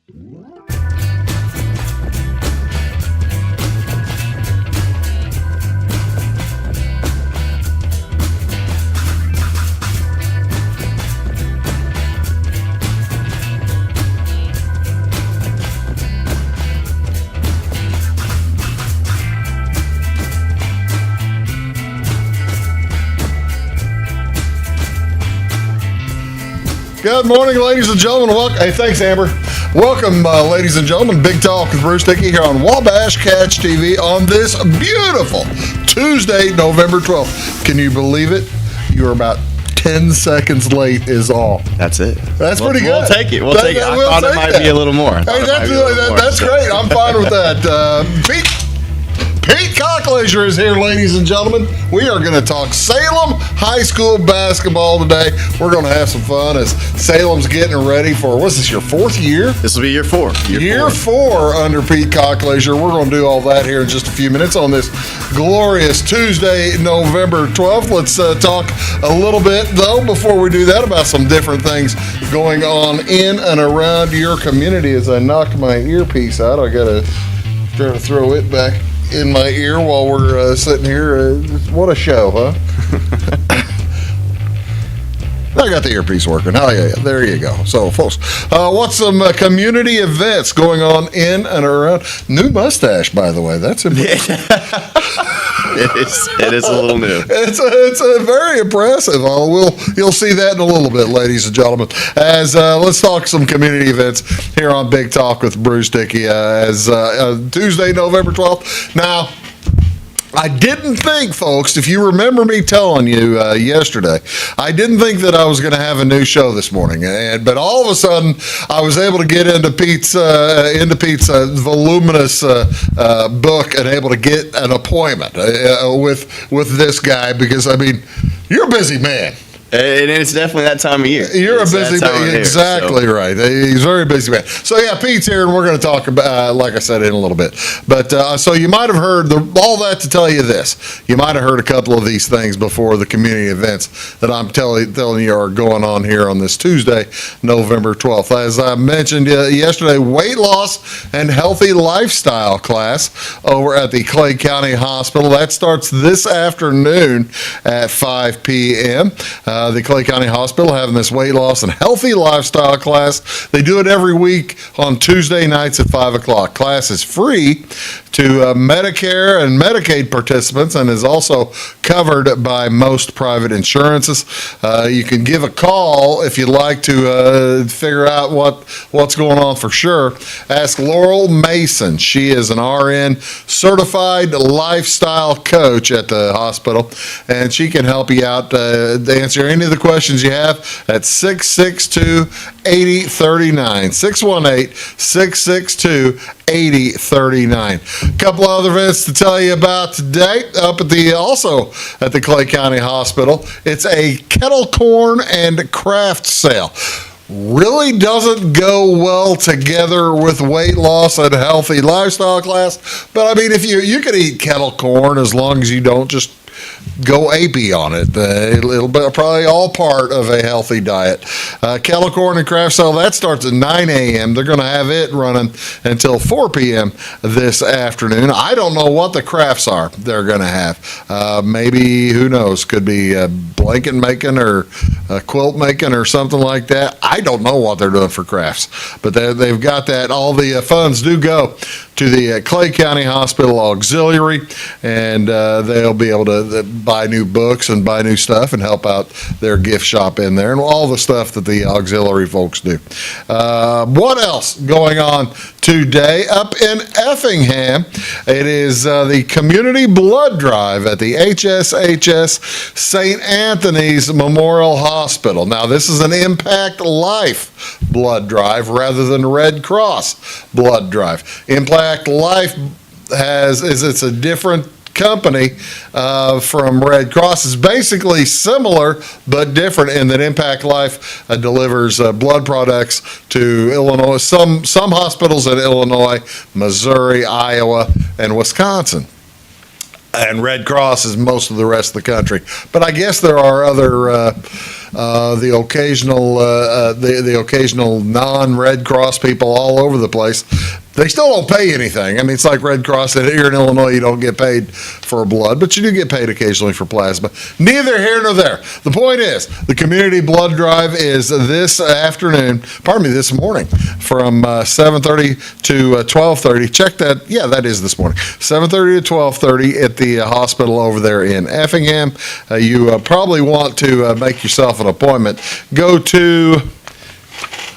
Good morning, ladies and gentlemen. Hey, thanks, Amber. Welcome, ladies and gentlemen. Big Talk with Bruce Dickey here on Wabash Catch TV on this beautiful Tuesday, November 12th. Can you believe it? You're about 10 seconds late is all. That's it. That's pretty good. We'll take it. We'll take it. I thought it might be a little more. Hey, that's great. I'm fine with that. Pete Colclasure is here, ladies and gentlemen. We are going to talk Salem High School basketball today. We're going to have some fun as Salem's getting ready for, what's this, your fourth year? This will be year four. Year four under Pete Colclasure. We're going to do all that here in just a few minutes on this glorious Tuesday, November 12th. Let's talk a little bit, though, before we do that, about some different things going on in and around your community. As I knock my earpiece out, I got to try to throw it back in my ear while we're sitting here. What a show, huh? I got the earpiece working. Oh, yeah, there you go. So, folks, what's some community events going on in and around? New mustache, by the way. That's impressive. It is a little new. It's very impressive. You'll see that in a little bit, ladies and gentlemen. As let's talk some community events here on Big Talk with Bruce Dickey as Tuesday, November 12th. Now, I didn't think, folks, if you remember me telling you yesterday, I didn't think that I was going to have a new show this morning. But all of a sudden, I was able to get into Pete's voluminous book and able to get an appointment with this guy because, I mean, you're a busy man. And it's definitely that time of year. You're a busy man. Exactly right. He's a very busy man. So, yeah, Pete's here, and we're going to talk about, like I said, in a little bit. But so you might have heard all that to tell you this. You might have heard a couple of these things before the community events that I'm telling you are going on here on this Tuesday, November 12th. As I mentioned yesterday, weight loss and healthy lifestyle class over at the Clay County Hospital. That starts this afternoon at 5 p.m. The Clay County Hospital having this weight loss and healthy lifestyle class. They do it every week on Tuesday nights at 5 o'clock. Class is free to Medicare and Medicaid participants and is also covered by most private insurances. You can give a call if you'd like to figure out what's going on for sure. Ask Laurel Mason. She is an RN certified lifestyle coach at the hospital, and she can help you out to answer any of the questions you have at 662-8039. 618-662-8039. A couple other events to tell you about today up at the Clay County Hospital. It's a kettle corn and craft sale. Really doesn't go well together with weight loss and healthy lifestyle class. But I mean, if you can eat kettle corn as long as you don't just go AP on it. It'll be probably all part of a healthy diet. Kettle corn and craft sale, that starts at 9 a.m. They're going to have it running until 4 p.m. this afternoon. I don't know what the crafts are they're going to have. Maybe, who knows, could be blanket making or quilt making or something like that. I don't know what they're doing for crafts, but they've got that. All the funds do go to the Clay County Hospital Auxiliary, and they'll be able to buy new books and buy new stuff and help out their gift shop in there and all the stuff that the auxiliary folks do. What else going on today? Up in Effingham, it is the Community Blood Drive at the HSHS St. Anthony's Memorial Hospital. Now, this is an Impact Life blood drive rather than Red Cross blood drive. Impact Life it's a different company from Red Cross. Is basically similar but different in that Impact Life delivers blood products to Illinois, some hospitals in Illinois, Missouri, Iowa, and Wisconsin. And Red Cross is most of the rest of the country. But I guess there are other the occasional non-Red Cross people all over the place. They still don't pay anything. I mean, it's like Red Cross. Here in Illinois, you don't get paid for blood, but you do get paid occasionally for plasma. Neither here nor there. The point is, the community blood drive is this morning from 7:30 to 12:30. Check that. Yeah, that is this morning. 7:30 to 12:30 at the hospital over there in Effingham. You probably want to make yourself an appointment. Go to...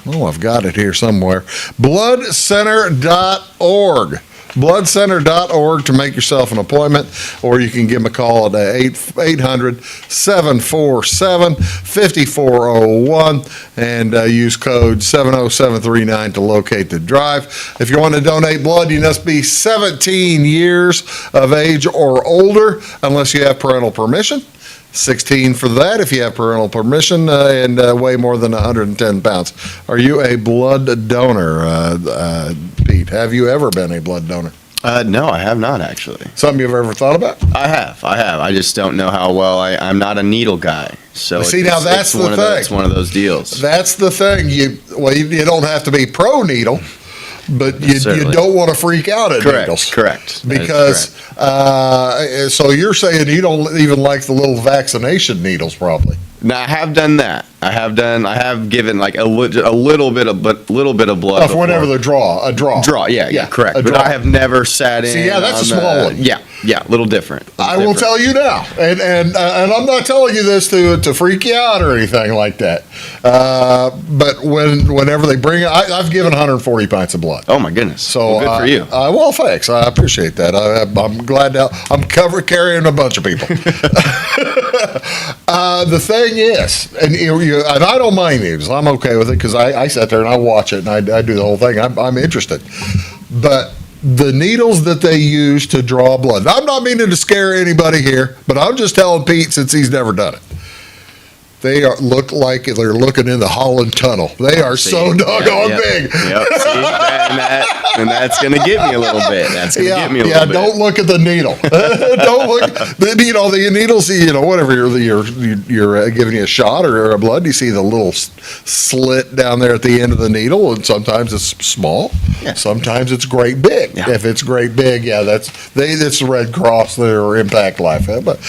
Oh, I've got it here somewhere. Bloodcenter.org. Bloodcenter.org to make yourself an appointment, or you can give them a call at 800-747-5401 and use code 70739 to locate the drive. If you want to donate blood, you must be 17 years of age or older, unless you have parental permission. 16 for that if you have parental permission, and weigh more than 110 pounds. Are you a blood donor, Pete? Have you ever been a blood donor? No, I have not, actually. Something you've ever thought about? I have. I just don't know how well. I'm not a needle guy. So See, now that's the thing. It's one of those deals. That's the thing. You don't have to be pro-needle, but you don't want to freak out at needles. Correct. Because, so you're saying you don't even like the little vaccination needles, probably. Now, I have done that. I have given like a little bit of blood. Whenever the draw. Yeah, correct. But I have never sat in. See, yeah, that's a small one. Yeah, a little different. I will tell you now, and I'm not telling you this to freak you out or anything like that. But whenever they bring it, I've given 140 pints of blood. Oh my goodness! So good for you. Well, thanks. I appreciate that. I'm glad I'm carrying a bunch of people. The thing is, and I don't mind needles. I'm okay with it because I sit there and I watch it and I do the whole thing. I'm interested. But the needles that they use to draw blood, I'm not meaning to scare anybody here, but I'm just telling Pete since he's never done it. They look like they're looking in the Holland Tunnel. They are so doggone big. Yep. See, and that's going to get me a little bit. Don't look at the needle. Don't look. The needles. Whatever you're giving you a shot or a blood, you see the little slit down there at the end of the needle, and sometimes it's small. Yeah. Sometimes it's great big. Yeah. If it's great big, that's the Red Cross or Impact Life. But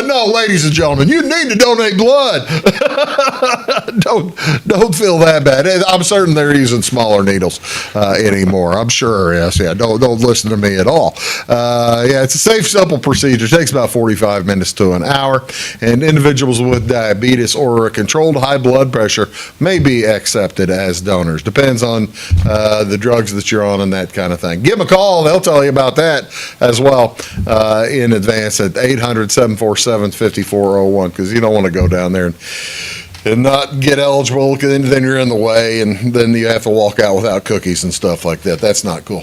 no, ladies and gentlemen, you need to donate blood. Don't feel that bad. I'm certain they're using smaller needles anymore. I'm sure. Yes. Yeah. Don't listen to me at all. It's a safe, simple procedure. It takes about 45 minutes to an hour. And individuals with diabetes or a controlled high blood pressure may be accepted as donors. Depends on the drugs that you're on and that kind of thing. Give them a call. They'll tell you about that as well in advance at 800-747-5401, because you don't want to go down there and not get eligible, because then you're in the way, and then you have to walk out without cookies and stuff like that. That's not cool.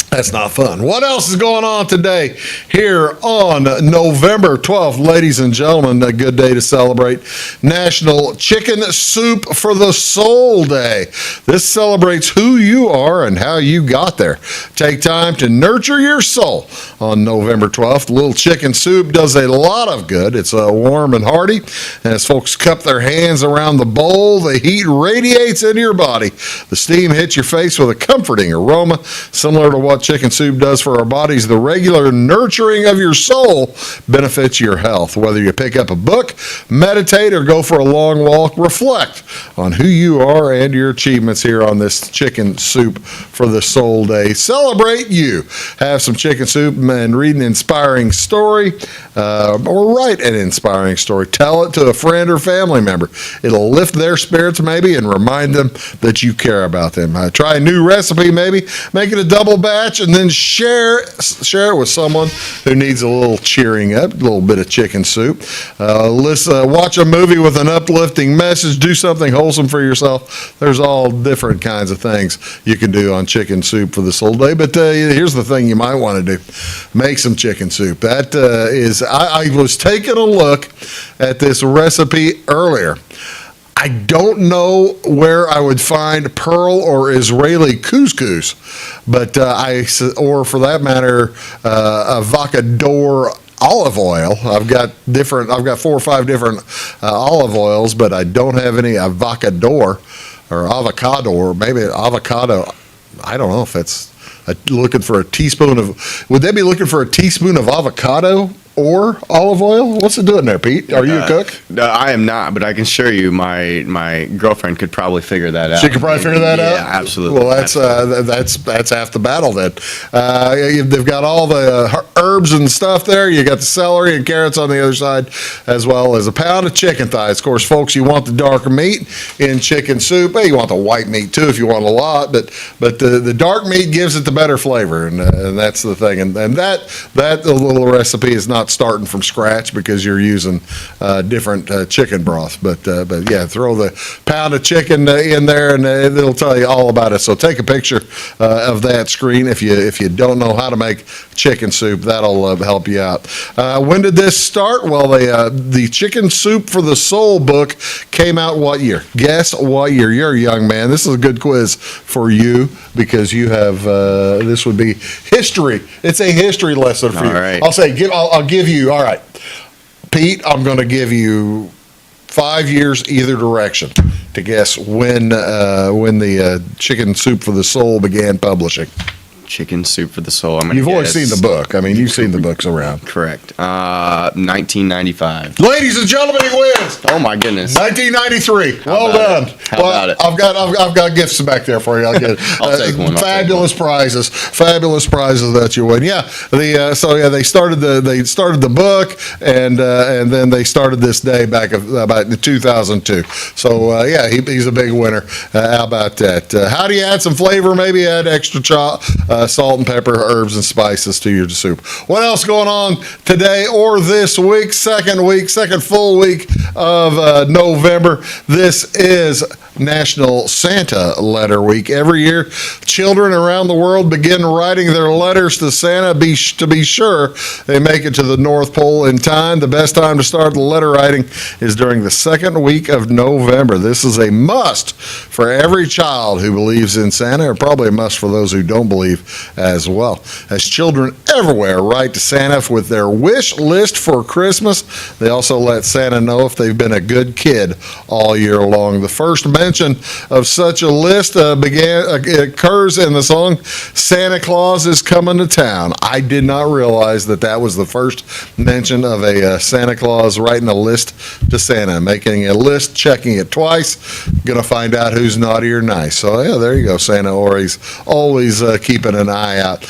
That's not fun. What else is going on today here on November 12th? Ladies and gentlemen, a good day to celebrate National Chicken Soup for the Soul Day. This celebrates who you are and how you got there. Take time to nurture your soul on November 12th. A little chicken soup does a lot of good. It's warm and hearty. And as folks cup their hands around the bowl, the heat radiates into your body. The steam hits your face with a comforting aroma, similar to what chicken soup does for our bodies. The regular nurturing of your soul benefits your health. Whether you pick up a book, meditate, or go for a long walk, reflect on who you are and your achievements here on this Chicken Soup for the Soul Day. Celebrate you. Have some chicken soup and read an inspiring story, or write an inspiring story. Tell it to a friend or family member. It'll lift their spirits maybe and remind them that you care about them. Try a new recipe maybe. Make it a double batch and then share it with someone who needs a little cheering up, a little bit of chicken soup. Watch a movie with an uplifting message. Do something wholesome for yourself. There's all different kinds of things you can do on Chicken Soup for the Soul Day. But here's the thing you might want to do. Make some chicken soup. That is, I was taking a look at this recipe earlier. I don't know where I would find pearl or Israeli couscous, but or for that matter, a vacador olive oil. I've got 4 or 5 different olive oils, but I don't have any avocado, or maybe avocado. I don't know if it's looking for a teaspoon of. Would they be looking for a teaspoon of avocado or olive oil? What's it doing there, Pete? Are you a cook? No, I am not, but I can assure you, my girlfriend could probably figure that out. She could probably figure that out? Yeah, absolutely. Well, that's half the battle then. They've got all the herbs and stuff there. You got the celery and carrots on the other side, as well as a pound of chicken thighs. Of course, folks, you want the darker meat in chicken soup. Hey, you want the white meat too if you want a lot, but the dark meat gives it the better flavor, and that's the thing. And that little recipe is not starting from scratch because you're using different chicken broth. But yeah, throw the pound of chicken in there, and it'll tell you all about it. So take a picture of that screen if you don't know how to make chicken soup. That'll help you out. When did this start? Well, the Chicken Soup for the Soul book came out what year? Guess what year? You're a young man. This is a good quiz for you because you have this would be history. It's a history lesson for you. All right. I'll give you. All right, Pete. I'm going to give you 5 years either direction to guess when the Chicken Soup for the Soul began publishing. Chicken Soup for the Soul. You've always seen the book. I mean, you've seen the books around. Correct. 1995. Ladies and gentlemen, he wins. Oh my goodness. 1993. Well done. How about it? I've got gifts back there for you. I'll get I'll take one. Fabulous prizes that you win. Yeah. They started the book and then they started this day back about 2002. So he's a big winner. How about that? How do you add some flavor? Maybe add extra salt and pepper, herbs and spices to your soup. What else going on today or this week? Second full week of November. This is National Santa Letter Week. Every year, children around the world begin writing their letters to Santa to be sure they make it to the North Pole in time. The best time to start the letter writing is during the second week of November. This is a must for every child who believes in Santa, or probably a must for those who don't believe as well. As children everywhere write to Santa with their wish list for Christmas, they also let Santa know if they've been a good kid all year long. The first mention of such a list occurs in the song Santa Claus is Coming to Town. I did not realize that was the first mention of a Santa Claus writing a list to Santa, making a list, checking it twice, gonna find out who's naughty or nice. So yeah, there you go, Santa. Or he's always keeping an eye out.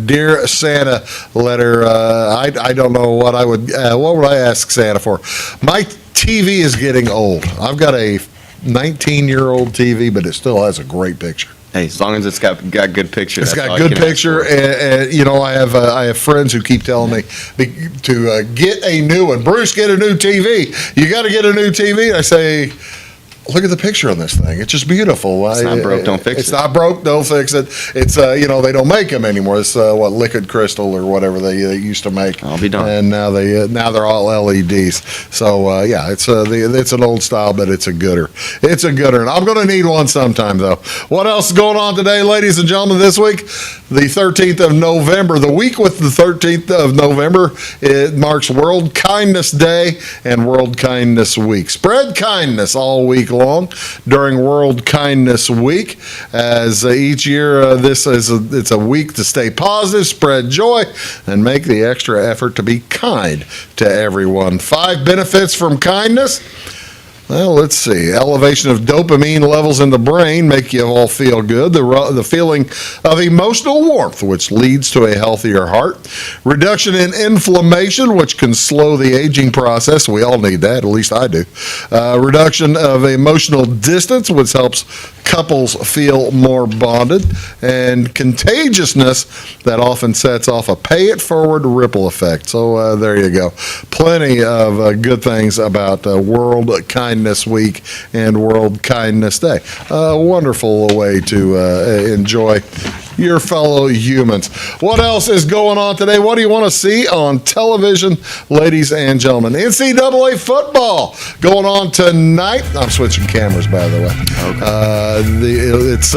Dear Santa letter. I don't know what would I ask Santa for? My TV is getting old. I've got a 19-year-old TV, but it still has a great picture. Hey, as long as it's got good picture. It's got good picture, and I have friends who keep telling me to get a new one. Bruce, get a new TV. You got to get a new TV. I say, look at the picture on this thing. It's just beautiful. It's not broke, don't fix it. It's not broke, don't fix it. It's they don't make them anymore. It's liquid crystal or whatever they used to make. I'll be done. And now they're all LEDs. So it's an old style, but it's a gooder. It's a gooder, and I'm going to need one sometime though. What else is going on today, ladies and gentlemen? This week, the 13th of November. The week with the 13th of November, it marks World Kindness Day and World Kindness Week. Spread kindness all week long during World Kindness Week, as each year it's a week to stay positive, spread joy, and make the extra effort to be kind to everyone. 5 benefits from kindness. Well, let's see. Elevation of dopamine levels in the brain make you all feel good. The feeling of emotional warmth, which leads to a healthier heart. Reduction in inflammation, which can slow the aging process. We all need that. At least I do. Reduction of emotional distance, which helps couples feel more bonded. And contagiousness that often sets off a pay-it-forward ripple effect. So there you go. Plenty of good things about World Kindness Week and World Kindness Day. A wonderful way to enjoy your fellow humans. What else is going on today? What do you want to see on television, ladies and gentlemen? NCAA football going on tonight. I'm switching cameras, by the way. Okay. It's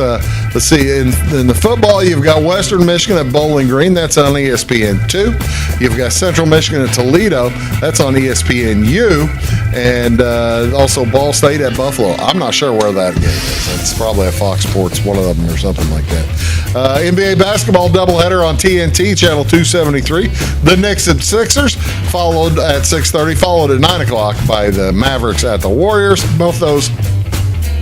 Let's see, in the football, you've got Western Michigan at Bowling Green. That's on ESPN2. You've got Central Michigan at Toledo. That's on ESPNU. And also Ball State at Buffalo. I'm not sure where that game is. It's probably at Fox Sports, one of them or something like that. NBA basketball doubleheader on TNT, channel 273. The Knicks and Sixers, followed at 6:30, followed at 9 o'clock by the Mavericks at the Warriors. Both those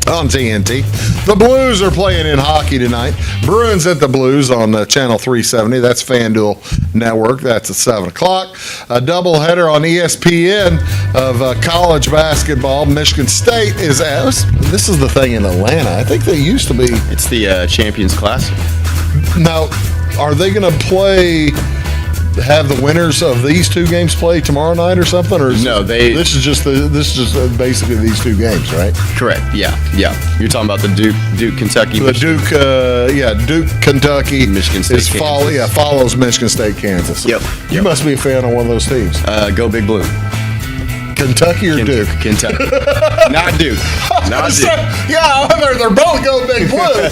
on TNT. The Blues are playing in hockey tonight. Bruins at the Blues on channel 370. That's FanDuel Network. That's at 7 o'clock. A doubleheader on ESPN of college basketball. Michigan State is at. This is the thing in Atlanta. I think they used to be. It's the Champions Classic. Now, are they going to have the winners of these two games play tomorrow night or something? Or this is just basically these two games, right? Correct. Yeah. You're talking about the Duke, Kentucky. The Duke, Kentucky. Michigan State. Follows Michigan State, Kansas. Yep. You must be a fan of one of those teams. Go Big Blue. Kentucky or Duke? Kentucky. Not Duke. Not Duke. Yeah, they're both Go Big Blue.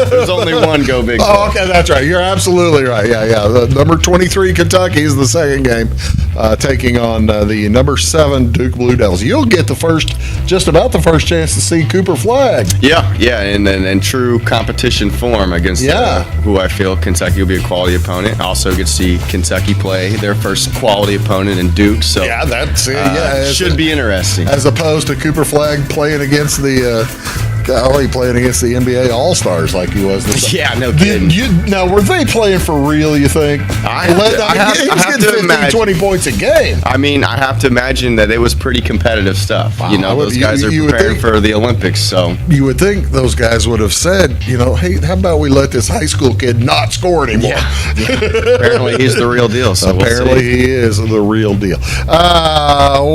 There's only one Go Big Blue. Oh, okay, that's right. You're absolutely right. Yeah. The number 23 Kentucky is the second game, taking on the number 7 Duke Blue Devils. You'll get just about the first chance to see Cooper Flagg. Yeah, in true competition form against who I feel Kentucky will be a quality opponent. Also get to see Kentucky play their first quality opponent in Duke. So yeah, that's should be interesting. As opposed to Cooper Flagg playing against the NBA All-Stars like he was. Yeah, no kidding. Now, were they playing for real, you think? I have to 15, imagine 20 points a game. I mean, I have to imagine that it was pretty competitive stuff. Wow. Those guys are preparing for the Olympics, so. You would think those guys would have said, hey, how about we let this high school kid not score anymore? Yeah. Apparently he's the real deal, so apparently he is the real deal.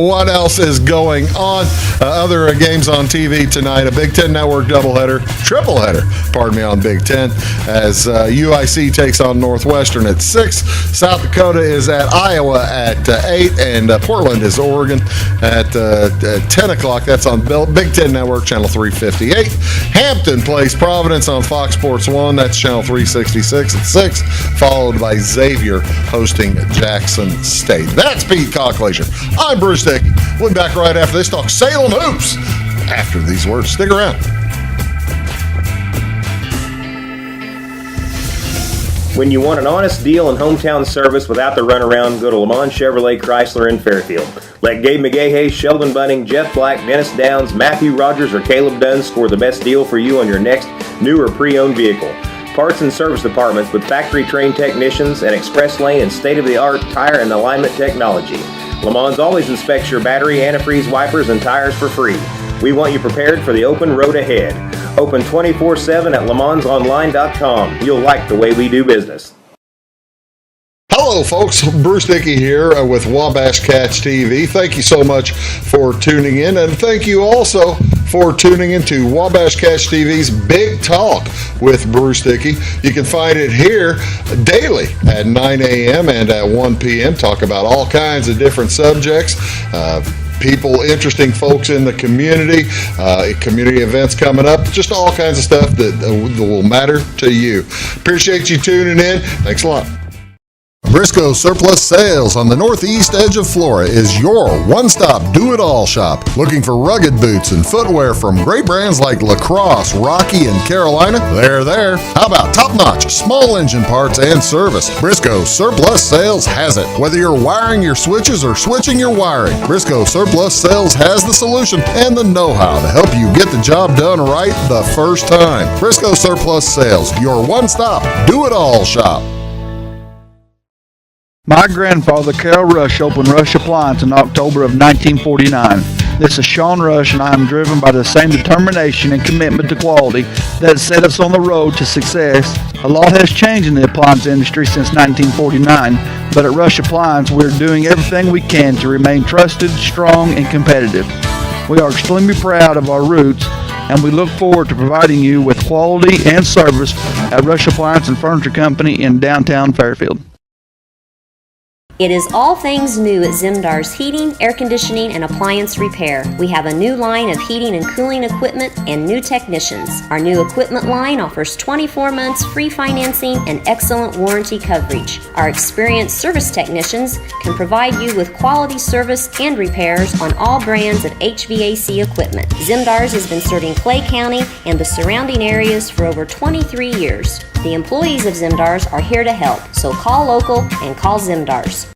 What else is going on? Other games on TV tonight, a Big Ten Network triple header, on Big Ten, as UIC takes on Northwestern at 6. South Dakota is at Iowa at 8, and Portland is Oregon at 10 o'clock. That's on Big Ten Network, channel 358. Hampton plays Providence on Fox Sports 1. That's channel 366 at 6, followed by Xavier hosting Jackson State. That's Pete Colclasure. I'm Bruce Dickey. We'll be back right after this. Talk Salem hoops after these words. Stick around. When you want an honest deal and hometown service without the runaround, go to Le Mans Chevrolet Chrysler in Fairfield. Let Gabe McGahey, Sheldon Bunning, Jeff Black, Dennis Downs, Matthew Rogers, or Caleb Dunn score the best deal for you on your next new or pre-owned vehicle. Parts and service departments with factory-trained technicians and express lane and state-of-the-art tire and alignment technology. Le Mans always inspects your battery, antifreeze, wipers, and tires for free. We want you prepared for the open road ahead. Open 24/7 at lemansonline.com. You'll like the way we do business. Hello, folks. Bruce Dickey here with Wabash Cats TV. Thank you so much for tuning in, and thank you also for tuning into Wabash Cats TV's Big Talk with Bruce Dickey. You can find it here daily at 9 a.m. and at 1 p.m. Talk about all kinds of different subjects. People, interesting folks in the community, community events coming up, just all kinds of stuff that will matter to you. Appreciate you tuning in. Thanks a lot. Briscoe Surplus Sales on the northeast edge of Flora is your one-stop do-it-all shop. Looking for rugged boots and footwear from great brands like Lacrosse, Rocky, and Carolina? They're there. How about top-notch small engine parts and service? Briscoe Surplus Sales has it. Whether you're wiring your switches or switching your wiring, Briscoe Surplus Sales has the solution and the know-how to help you get the job done right the first time. Briscoe Surplus Sales, your one-stop do-it-all shop. My grandfather, Carol Rush, opened Rush Appliance in October of 1949. This is Sean Rush, and I am driven by the same determination and commitment to quality that set us on the road to success. A lot has changed in the appliance industry since 1949, but at Rush Appliance, we're doing everything we can to remain trusted, strong, and competitive. We are extremely proud of our roots, and we look forward to providing you with quality and service at Rush Appliance and Furniture Company in downtown Fairfield. It is all things new at Zimdar's Heating, Air Conditioning, and Appliance Repair. We have a new line of heating and cooling equipment and new technicians. Our new equipment line offers 24 months free financing and excellent warranty coverage. Our experienced service technicians can provide you with quality service and repairs on all brands of HVAC equipment. Zimdar's has been serving Clay County and the surrounding areas for over 23 years. The employees of Zimdar's are here to help, so call local and call Zimdar's.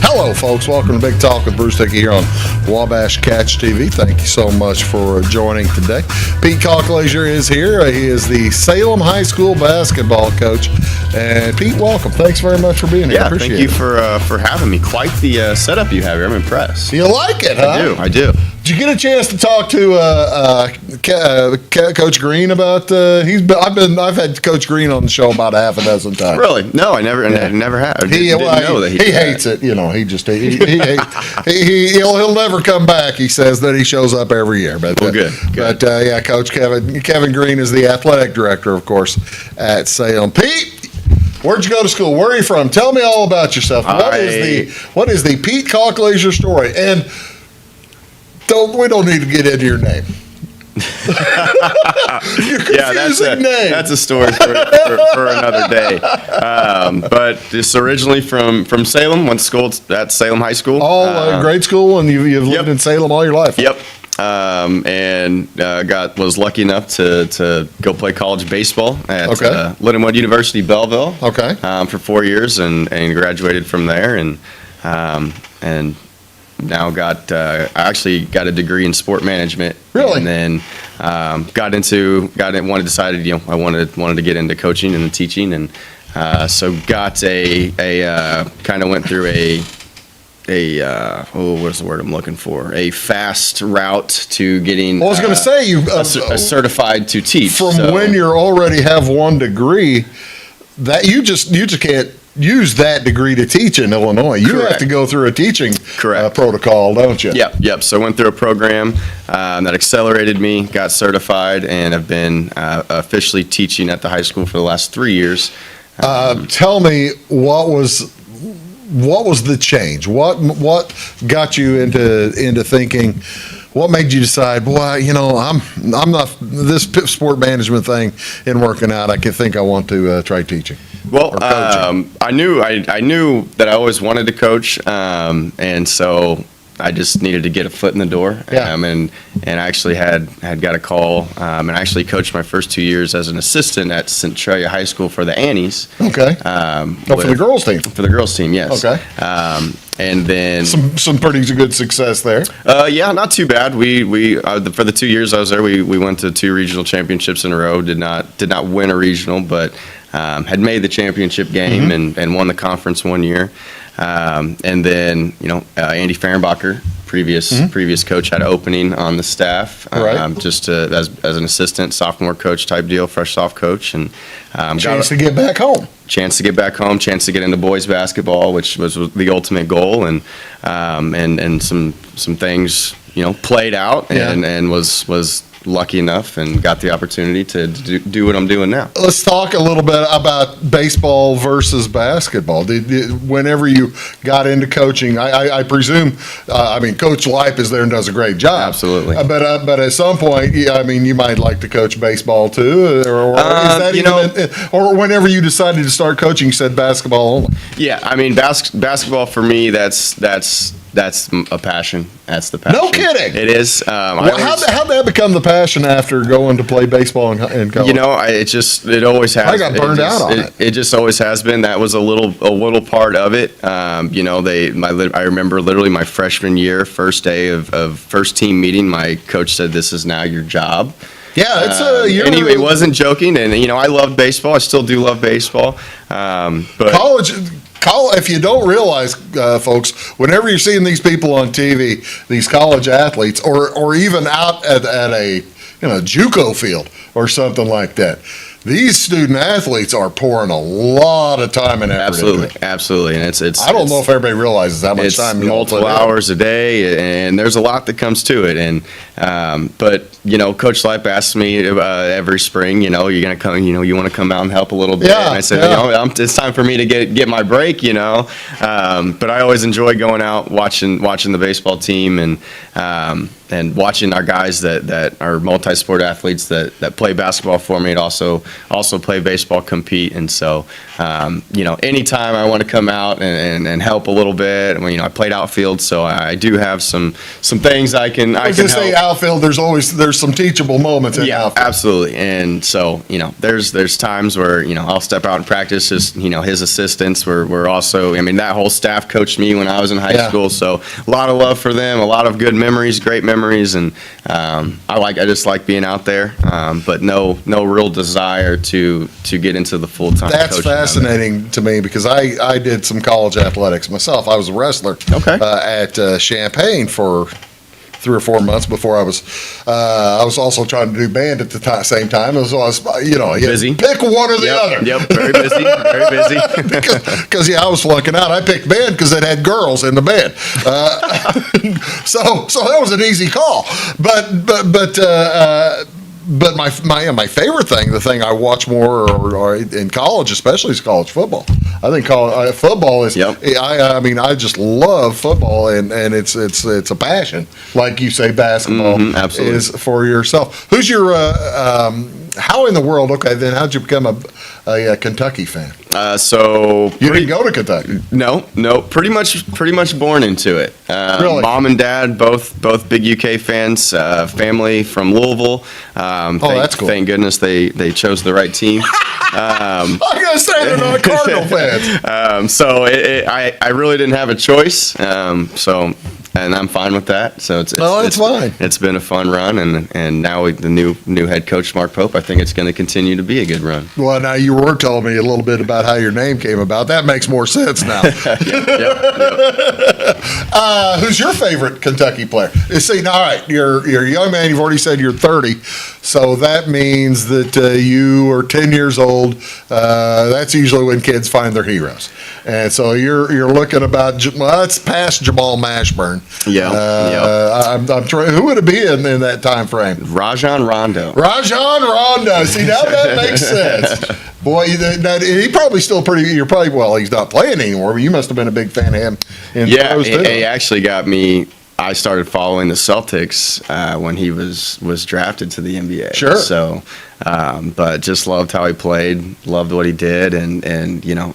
Hello, folks. Welcome to Big Talk with Bruce Dickey here on Wabash Catch TV. Thank you so much for joining today. Pete Colclasure is here. He is the Salem High School basketball coach. And Pete, welcome. Thanks very much for being here. Yeah, thank you for having me. Quite the setup you have here. I'm impressed. You like it, huh? I do. Did you get a chance to talk to Coach Green about? I've had Coach Green on the show about half a dozen times. Really? No, I never have. He hates it. You know, he'll never come back. He says that he shows up every year. But good. But yeah, Coach Kevin Green is the athletic director, of course, at Salem. Pete, where'd you go to school? Where are you from? Tell me all about yourself. What is the Pete Colclasure story? And we don't need to get into your name. Your confusing name. That's a story for another day. But just originally from Salem, went to school at Salem High School. Grade school, and you've lived in Salem all your life. Yep. And was lucky enough to go play college baseball at Lindenwood University, Belleville. Okay. For 4 years and graduated from there and now I actually got a degree in sport management. Really? And then decided I wanted to get into coaching and teaching, and so got kind of went through what's the word I'm looking for? A fast route to getting. I was going to say a certified to teach. When you already have one degree, that you just can't use that degree to teach in Illinois. You have to go through a teaching protocol, don't you? Yep. So I went through a program that accelerated me, got certified, and have been officially teaching at the high school for the last 3 years. Tell me, what was the change? What got you into thinking? What made you decide, boy, I'm not, this sport management thing isn't working out. I think I want to try teaching. Well, I knew that I always wanted to coach, and so I just needed to get a foot in the door. Yeah. And I actually had got a call, and I actually coached my first 2 years as an assistant at Centralia High School for the Annies. Okay. For the girls team. For the girls team, yes. Okay. And then some pretty good success there. Yeah, not too bad. We for the 2 years I was there, we went to 2 regional championships in a row. Did not win a regional, but had made the championship game and won the conference 1 year. And then Andy Fehrenbacher, previous coach, had an opening on the staff, just as an assistant sophomore coach type deal, fresh soft coach, and chance to get back home. Chance to get back home, chance to get into boys basketball, which was the ultimate goal, and some things played out, and was lucky enough and got the opportunity to do what I'm doing now. Let's talk a little bit about baseball versus basketball. Whenever you got into coaching, I presume, Coach Lipe is there and does a great job. Absolutely. But at some point, you might like to coach baseball too, or or whenever you decided to start coaching, you said basketball only. Yeah, basketball for me, that's a passion. That's the passion. No kidding. It is. How'd that become the passion after going to play baseball in college? It always has. I got burned out on it. It just always has been. That was a little part of it. I remember literally my freshman year, first day of first team meeting, my coach said, "This is now your job." Yeah, and he wasn't joking. And I loved baseball. I still do love baseball. But If you don't realize, folks, whenever you're seeing these people on TV, these college athletes, or even out at a JUCO field or something like that, these student athletes are pouring a lot of time and effort into it. Absolutely, and it's. I don't know if everybody realizes how much it's time. Multiple hours a day, and there's a lot that comes to it. And but Coach Lipe asks me every spring, you're gonna come, you want to come out and help a little bit. Yeah, and I said, it's time for me to get my break, But I always enjoy going out watching the baseball team and watching our guys that are multi-sport athletes that play basketball for me and also play baseball, compete. And so, anytime I want to come out and help a little bit, I played outfield, so I do have some things I can I was can gonna say help. outfield, there's some teachable moments in Yeah, outfield. absolutely. And so, there's times where, I'll step out and practice. Just, his assistants were also, that whole staff coached me when I was in high school. So a lot of love for them, a lot of good memories, great memories. And I just like being out there, but no real desire to get into the full-time coaching. That's fascinating to me because I did some college athletics myself. I was a wrestler at Champaign for 3 or 4 months before I was also trying to do band at the same time. So I was, busy. Pick one or the other. Yep, very busy, very busy. Because I was flunking out. I picked band because it had girls in the band. So that was an easy call. But my favorite thing, the thing I watch more or in college, especially, is college football. I think college football is. Yep. I just love football, and it's a passion, like you say, basketball absolutely. is for yourself. Who's your how in the world? Okay, then how'd you become a Kentucky fan? So You didn't go to Kentucky. No, pretty much born into it. Really? Mom and dad, both big UK fans. Family from Louisville. That's cool. Thank goodness they chose the right team. I'm gonna say they're not Cardinal fans. So I really didn't have a choice. And I'm fine with that. So it's fine. It's been a fun run, and now with the new head coach Mark Pope, I think it's going to continue to be a good run. Well, now you were telling me a little bit about how your name came about. That makes more sense now. Yep. Who's your favorite Kentucky player? See, all right, you're a young man. You've already said you're 30, so that means that you are 10 years old. That's usually when kids find their heroes, and so you're looking about. That's past Jamal Mashburn. Yeah. I'm trying. Who would it be in that time frame? Rajon Rondo. See, now that makes sense. Boy, he probably still pretty. He's not playing anymore, but you must have been a big fan of him. Yeah, he actually got me. I started following the Celtics when he was drafted to the NBA. Sure. So, but just loved how he played, loved what he did, and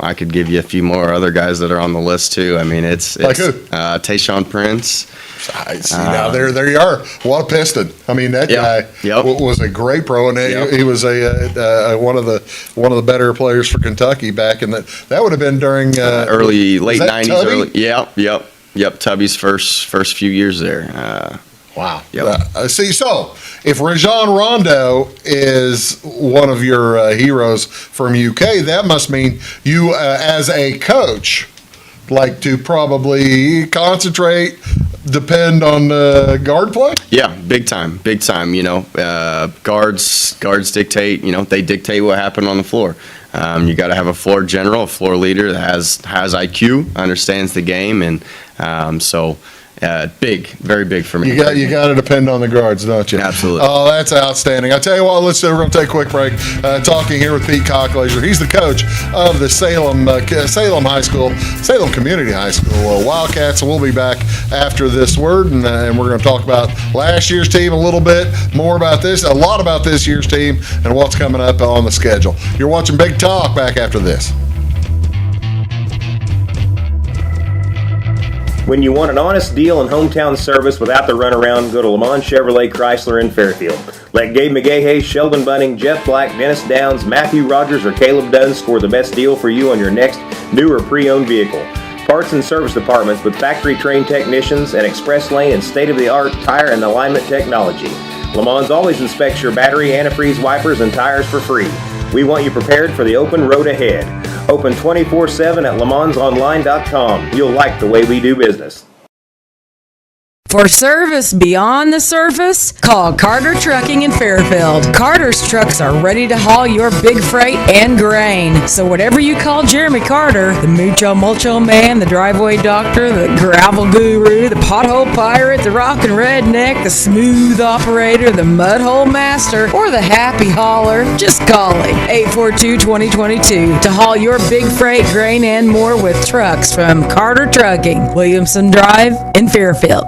I could give you a few more other guys that are on the list too. It's like who? Tayshaun Prince. I see, now there you are. What a Piston! That guy was a great pro, and he was one of the better players for Kentucky back in that. That would have been during late '90s. Tubby? Yep. Tubby's first few years there. Wow. Yep. So if Rajon Rondo is one of your heroes from UK, that must mean you, as a coach, like to probably concentrate, depend on guard play? Yeah, big time. Guards dictate. They dictate what happened on the floor. You got to have a floor general, a floor leader that has IQ, understands the game, and very big for me. You got to depend on the guards, don't you? Absolutely. Oh, that's outstanding. I tell you what, we're going to take a quick break. Talking here with Pete Colclasure. He's the coach of the Salem High School, Salem Community High School Wildcats. And we'll be back after this word, and we're going to talk about last year's team a little bit, a lot about this year's team, and what's coming up on the schedule. You're watching Big Talk. Back after this. When you want an honest deal and hometown service without the runaround, go to Le Mans Chevrolet Chrysler in Fairfield. Let Gabe McGahey, Sheldon Bunning, Jeff Black, Dennis Downs, Matthew Rogers, or Caleb Dunn score the best deal for you on your next new or pre-owned vehicle. Parts and service departments with factory-trained technicians and express lane and state-of-the-art tire and alignment technology. Le Mans always inspects your battery, antifreeze, wipers, and tires for free. We want you prepared for the open road ahead. Open 24/7 at LeMansOnline.com. You'll like the way we do business. For service beyond the surface, call Carter Trucking in Fairfield. Carter's trucks are ready to haul your big freight and grain. So whatever you call Jeremy Carter, the Mucho Mulcho Man, the driveway doctor, the gravel guru, the pothole pirate, the rockin' redneck, the smooth operator, the mudhole master, or the happy hauler, just call him. 842-2022 to haul your big freight, grain, and more with trucks from Carter Trucking, Williamson Drive in Fairfield.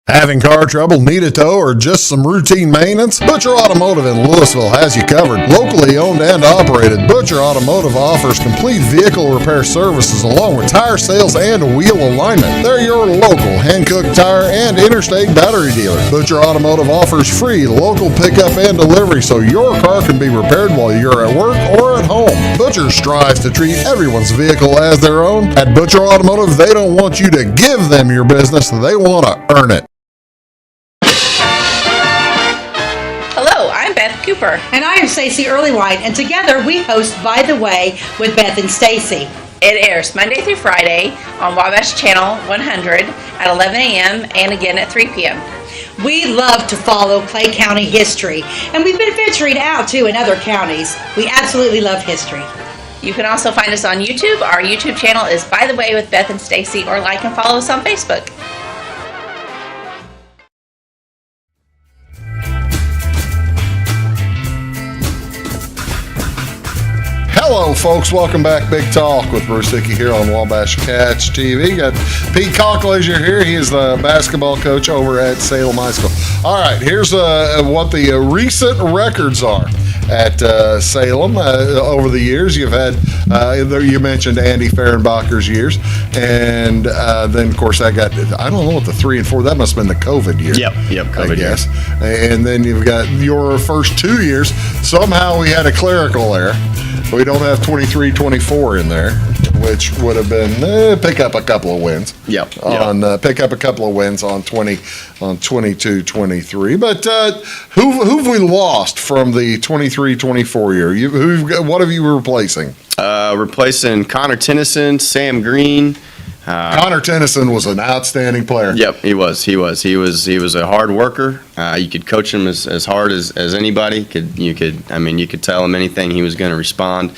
Having car trouble, need a tow, or just some routine maintenance? Butcher Automotive in Louisville has you covered. Locally owned and operated, Butcher Automotive offers complete vehicle repair services along with tire sales and wheel alignment. They're your local hand-cooked tire and interstate battery dealer. Butcher Automotive offers free local pickup and delivery so your car can be repaired while you're at work or at home. Butcher strives to treat everyone's vehicle as their own. At Butcher Automotive, they don't want you to give them your business, they want to earn it. Hello, I'm Beth Cooper. And I am Stacey Earlywhite, and together we host By the Way with Beth and Stacey. It airs Monday through Friday on Wabash Channel 100 at 11 a.m. and again at 3 p.m. We love to follow Clay County history, and we've been venturing out too in other counties. We absolutely love history. You can also find us on YouTube. Our YouTube channel is By the Way with Beth and Stacey, or like and follow us on Facebook. Hello, folks. Welcome back. Big Talk with Bruce Dickey here on Wabash Cats TV. Got Pete Colclasure here. He is the basketball coach over at Salem High School. All right, here's what the recent records are at Salem over the years. You've had, you mentioned Andy Fehrenbacher's years, and then, of course, I don't know what the 3 and 4, that must have been the COVID year. Yep, COVID I guess. And then you've got your first 2 years. Somehow we had a clerical error. We don't have 23-24 in there, which would have been pick up a couple of wins. Yep. Pick up a couple of wins on 22-23. But who've we lost from the 23-24 year? What have you replacing? Replacing Connor Tennyson, Sam Green. Connor Tennyson was an outstanding player. Yep, he was. He was a hard worker. You could coach him as hard as anybody. You could tell him anything, he was going to respond.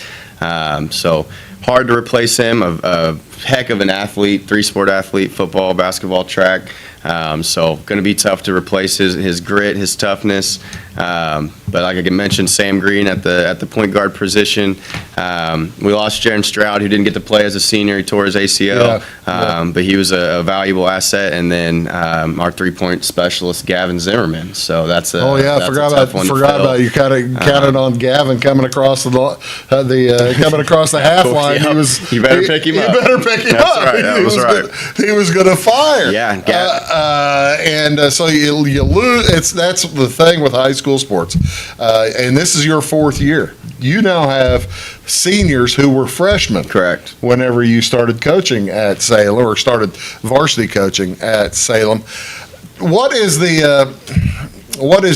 So hard to replace him. A heck of an athlete, 3-sport athlete: football, basketball, track. So going to be tough to replace his grit, his toughness. But like I mentioned, Sam Green at the point guard position. We lost Jaron Stroud, who didn't get to play as a senior. He tore his ACL, but he was a valuable asset. And then our 3-point specialist, Gavin Zimmerman. So that's a forgot about you. Counted on Gavin coming across the half line. Yep. You better pick him up. You better pick him up. Right. That was right. He was going to fire. Yeah, Gavin. So you lose. That's the thing with high school sports. And this is your 4th year. You now have seniors who were freshmen. Correct. Whenever you started coaching at Salem or started varsity coaching at Salem, what is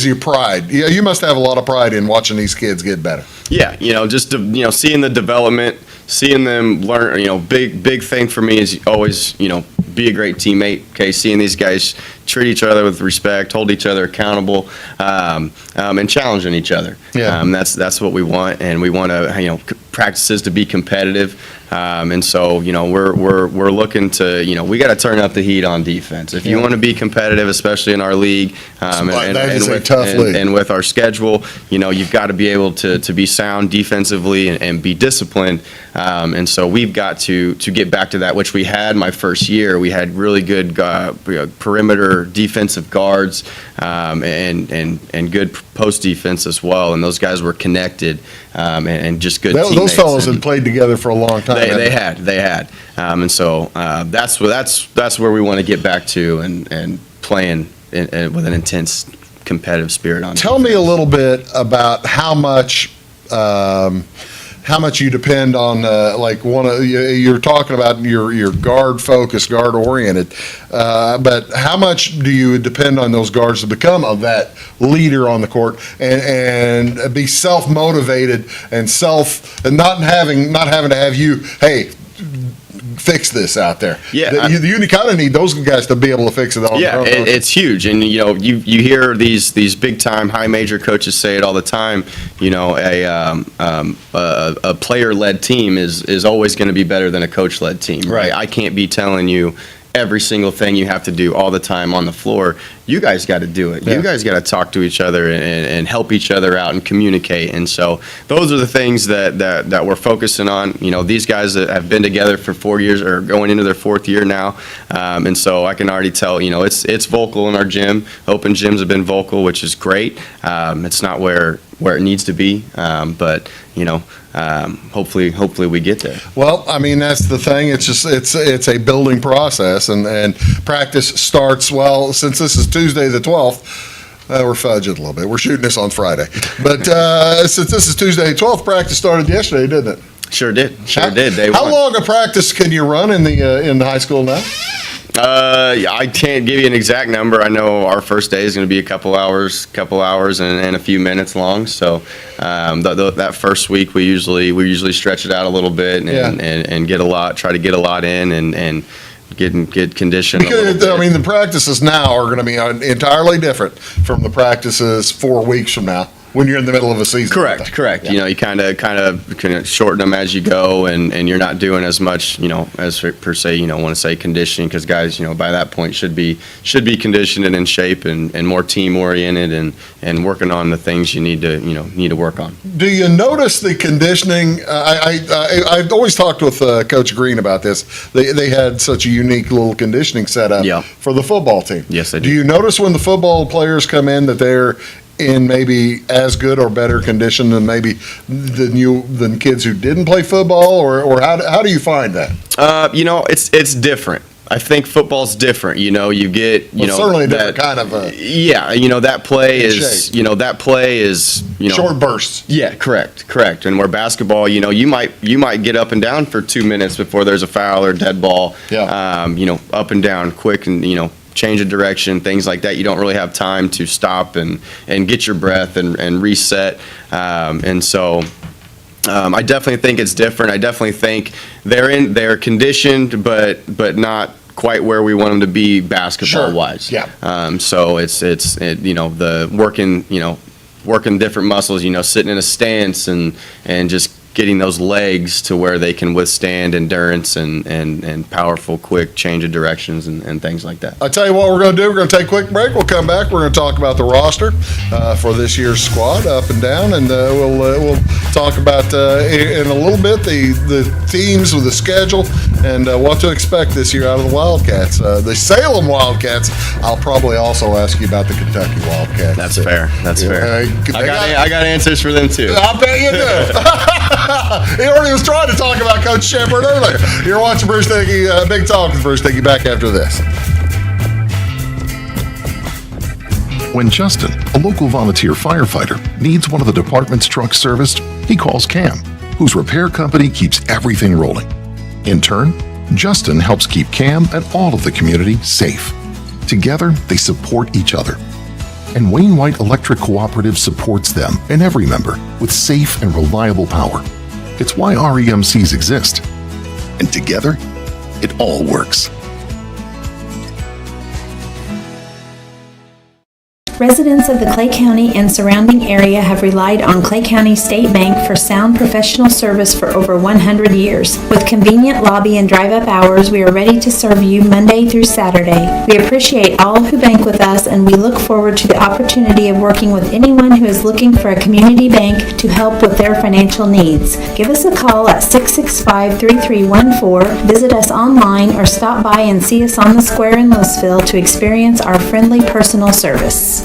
your pride? You must have a lot of pride in watching these kids get better. Yeah, just seeing the development, seeing them learn. Big thing for me is always be a great teammate. Okay, seeing these guys treat each other with respect, hold each other accountable, and challenging each other. Yeah. That's what we want, and we want to practices to be competitive. And so we're looking to we got to turn up the heat on defense if you want to be competitive, especially in our league. And with our schedule, you've got to be able to be sound defensively and be disciplined. And so we've got to get back to that, which we had my first year. We had really good perimeter defensive guards and good post defense as well. And those guys were connected and just good teammates. Those fellows had played together for a long time. They had. And so that's where we want to get back to and playing with an intense competitive spirit on. Tell me a little bit about how much how much you depend on like you're talking about your guard focused, guard oriented, but how much do you depend on those guards to become of that leader on the court and be self motivated and not having to have you, hey, fix this out there. Yeah, you kind of need those guys to be able to fix it all. Yeah, it's huge, and you hear these big time high major coaches say it all the time. A player led team is always going to be better than a coach led team. Right. I can't be telling you every single thing you have to do all the time on the floor. You guys got to do it. Yeah. You guys got to talk to each other and help each other out and communicate. And so those are the things that we're focusing on. These guys that have been together for 4 years are going into their 4th year now. And so I can already tell, it's vocal in our gym. Open gyms have been vocal, which is great. It's not where it needs to be, but hopefully we get there. Well, I mean, that's the thing. It's just it's a building process, and practice starts, well, since this is Tuesday the 12th. We're fudging a little bit. We're shooting this on Friday, but since this is Tuesday the 12th, practice started yesterday, didn't it? Sure did. How long a practice can you run in the high school now? I can't give you an exact number. I know our first day is going to be a couple hours and a few minutes long. So that first week we usually stretch it out a little bit and try to get a lot in and get conditioned. Because, I mean, the practices now are going to be entirely different from the practices 4 weeks from now, when you're in the middle of a season. Correct. Yeah. You kind of shorten them as you go, and you're not doing as much, as per se, want to say conditioning, because guys, by that point should be conditioned and in shape and more team oriented and working on the things you need to work on. Do you notice the conditioning? I've always talked with Coach Green about this. They had such a unique little conditioning setup for the football team. Yes, they do. Do you notice when the football players come in that they're in maybe as good or better condition than maybe than kids who didn't play football, or how do you find that? It's different. I think football's different. You get certainly a different kind of that play is short bursts. Yeah, correct. And where basketball, you might get up and down for 2 minutes before there's a foul or dead ball. Yeah. Up and down quick and change of direction, things like that. You don't really have time to stop and get your breath and reset. And so I definitely think it's different. I definitely think they're conditioned, but not quite where we want them to be basketball wise. Yeah. So it's the working different muscles, sitting in a stance and just getting those legs to where they can withstand endurance and powerful, quick change of directions and things like that. I'll tell you what we're going to do. We're going to take a quick break. We'll come back. We're going to talk about the roster for this year's squad, up and down, and we'll talk about in a little bit the teams with the schedule and what to expect this year out of the Wildcats. The Salem Wildcats. I'll probably also ask you about the Kentucky Wildcats. That's fair. I got answers for them too. I bet you do. He already was trying to talk about Coach Shepard earlier. You're watching Bruce Dickey, Big Talk with Bruce Dickey, back after this. When Justin, a local volunteer firefighter, needs one of the department's trucks serviced, he calls Cam, whose repair company keeps everything rolling. In turn, Justin helps keep Cam and all of the community safe. Together, they support each other. And Wayne White Electric Cooperative supports them and every member with safe and reliable power. It's why REMCs exist. And together, it all works. Residents of the Clay County and surrounding area have relied on Clay County State Bank for sound professional service for over 100 years. With convenient lobby and drive-up hours, we are ready to serve you Monday through Saturday. We appreciate all who bank with us, and we look forward to the opportunity of working with anyone who is looking for a community bank to help with their financial needs. Give us a call at 665-3314, visit us online, or stop by and see us on the square in Louisville to experience our friendly personal service.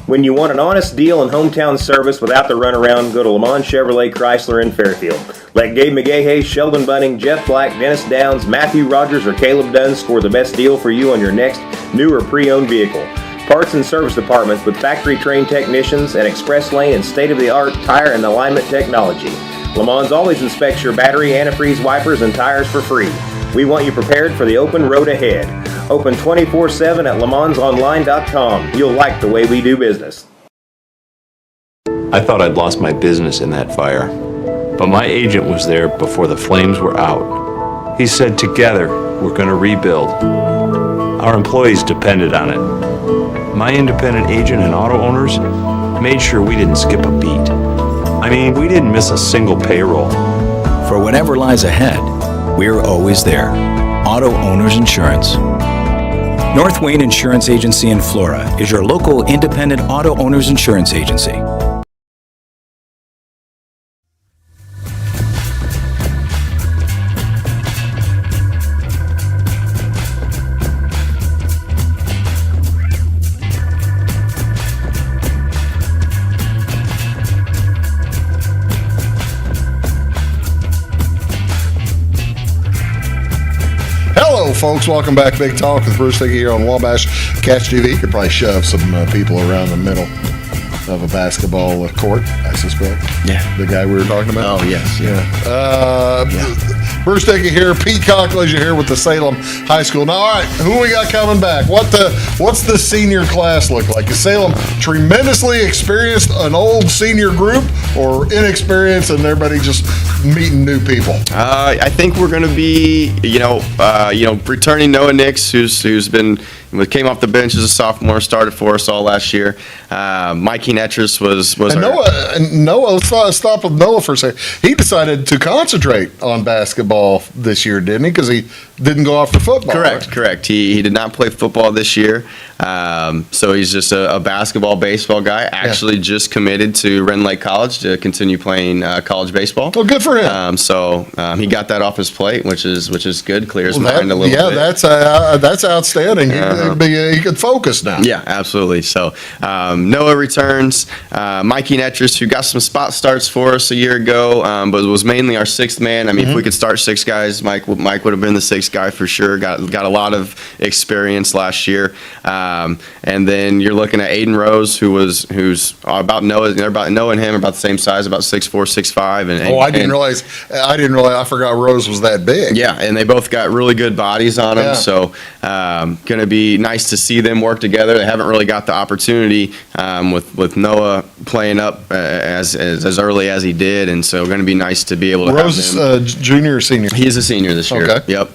When you want an honest deal and hometown service without the runaround, go to Lamont Chevrolet Chrysler in Fairfield. Let Gabe McGahey, Sheldon Bunning, Jeff Black, Dennis Downs, Matthew Rogers, or Caleb Dunn score the best deal for you on your next new or pre-owned vehicle. parts and service departments with factory-trained technicians and express lane and state-of-the-art tire and alignment technology. Le Mans always inspects your battery, antifreeze, wipers, and tires for free. We want you prepared for the open road ahead. Open 24/7 at lemansonline.com. You'll like the way we do business. I thought I'd lost my business in that fire, but my agent was there before the flames were out. He said, together, we're going to rebuild. Our employees depended on it. My independent agent and auto owners made sure we didn't skip a beat. I mean, we didn't miss a single payroll. For whatever lies ahead, we're always there. Auto Owners Insurance. North Wayne Insurance Agency in Flora is your local independent auto owners insurance agency. Hello, folks. Welcome back. Big Talk with Bruce Dickey here on Wabash Catch TV. You could probably shove some people around the middle of a basketball court, I suspect. Yeah. The guy we were talking about? Oh, yes. Bruce Dickey here. Pete Colclasure here with the Salem High School. Now, all right, who we got coming back? What's the senior class look like? Is Salem tremendously experienced, an old senior group, or inexperienced and everybody just meeting new people? I think we're going to be, returning Noah Nix, who's been came off the bench as a sophomore, started for us all last year. Mikey Netris was Noah. Let's stop with Noah for a second. He decided to concentrate on basketball this year, didn't he? Because he didn't go off for football. Correct. He did not play football this year. So he's just a basketball, baseball guy. Actually, just committed to Ren Lake College to continue playing college baseball. Well, good for him. So he got that off his plate, which is good. Clears mind a little bit. Yeah, that's outstanding. He could focus now. Yeah, absolutely. So Noah returns. Mikey Netris, who got some spot starts for us a year ago, but was mainly our sixth man. I mean, if we could start six guys, Mike would have been the sixth guy for sure. Got a lot of experience last year. And then you're looking at Aiden Rose, who's about Noah. They're about Noah and him are about the same size, about 6'4", 6'5". I didn't realize. I forgot Rose was that big. Yeah, and they both got really good bodies on them. Yeah. So going to be nice to see them work together. They haven't really got the opportunity with Noah playing up as early as he did, and so going to be nice to be able to. Rose is junior or senior? He's a senior this year. Okay. Yep.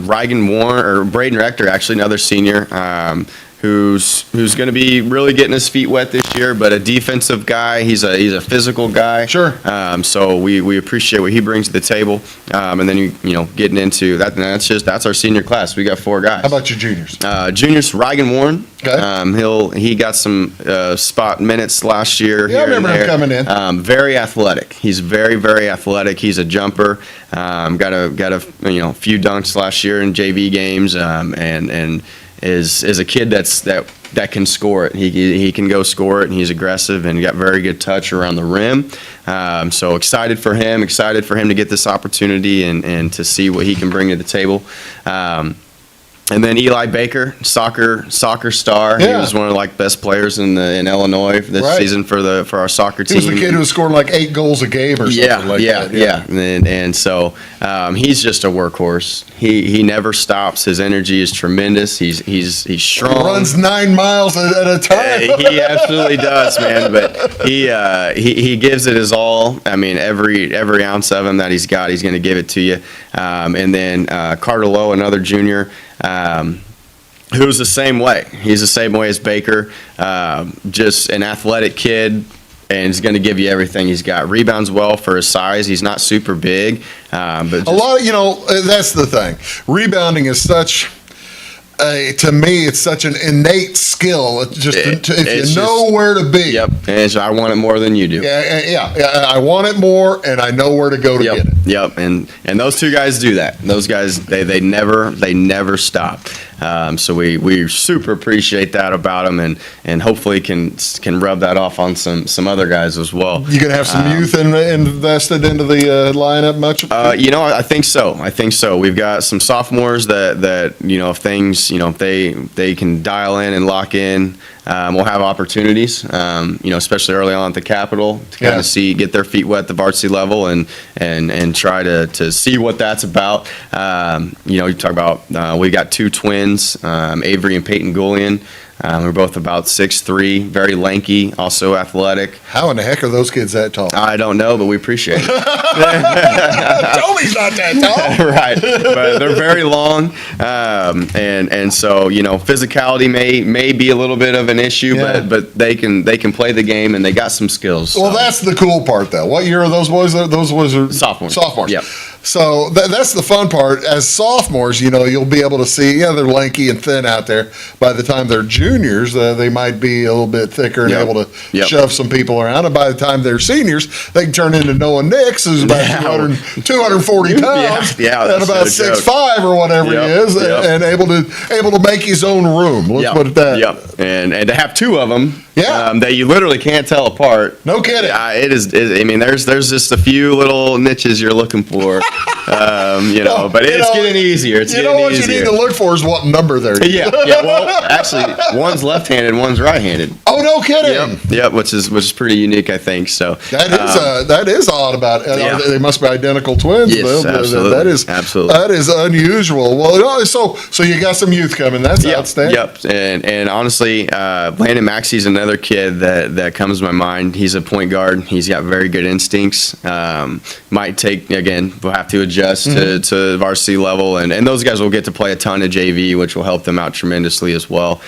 Reagan Warren or Braden Rector, actually another senior. Who's going to be really getting his feet wet this year, but a defensive guy. He's a physical guy. Sure. So we appreciate what he brings to the table. And then you getting into that. That's our senior class. We got four guys. How about your juniors? Juniors, Reagan Warren. Okay. He got some spot minutes last year. Yeah, I remember him coming in. Very athletic. He's very, very athletic. He's a jumper. Got a few dunks last year in JV games. And is a kid that can score it. He can go score it, and he's aggressive and got very good touch around the rim. So excited for him to get this opportunity and to see what he can bring to the table. And then Eli Baker, soccer star. Yeah. He was one of the best players in Illinois this season for our soccer team. He was the kid who was scoring 8 goals a game or something that. Yeah. And so he's just a workhorse. He never stops. His energy is tremendous. He's strong. He runs 9 miles at a time. He absolutely does, man. But he gives it his all. I mean, every ounce of him that he's got, he's going to give it to you. And then Carter Lowe, another junior. Who's the same way. He's the same way as Baker, just an athletic kid, and he's going to give you everything he's got. Rebounds well for his size. He's not super big, but a lot of, that's the thing. Rebounding is such, to me, it's such an innate skill. If you know where to be. Yep, and I want it more than you do. Yeah, I want it more, and I know where to go to get it. Yep, and those two guys do that. Those guys, they never stop. So we super appreciate that about them, and hopefully can rub that off on some other guys as well. You gonna have some youth invested into the lineup much? I think so. We've got some sophomores that if things, if they can dial in and lock in, we'll have opportunities, especially early on at the Capitol to kind of get their feet wet at the varsity level and try to see what that's about. You talk about, we got two twins, Avery and Peyton Goulian. We're both about 6'3", very lanky, also athletic. How in the heck are those kids that tall? I don't know, but we appreciate it. Toby's not that tall. Right, but they're very long, and so physicality may be a little bit of an issue, but they can play the game and they got some skills. Well, that's the cool part, though. What year are those boys? Those boys are sophomores. Yep. So that's the fun part. As sophomores, you'll be able to see, they're lanky and thin out there. By the time they're juniors, they might be a little bit thicker and able to shove some people around. And by the time they're seniors, they can turn into Noah Nix, who's about 240 pounds, and about 6'5" or whatever he is, and able to make his own room. Let's put it that. Yep. And to have two of them. That you literally can't tell apart. No kidding. There's just a few little niches you're looking for, but it's getting easier. It's getting what easier. You need to look for is what number they're in. Well, actually, one's left-handed, one's right-handed. Oh, no kidding. Yep, which is pretty unique, I think. So that is odd about it. They must be identical twins. Yes, absolutely. That is unusual. Well, so you got some youth coming. That's outstanding. Yep, and honestly, Landon Maxey's another kid that comes to my mind. He's a point guard. He's got very good instincts. Might take, again, we'll have to adjust to varsity level, and those guys will get to play a ton of JV, which will help them out tremendously as well.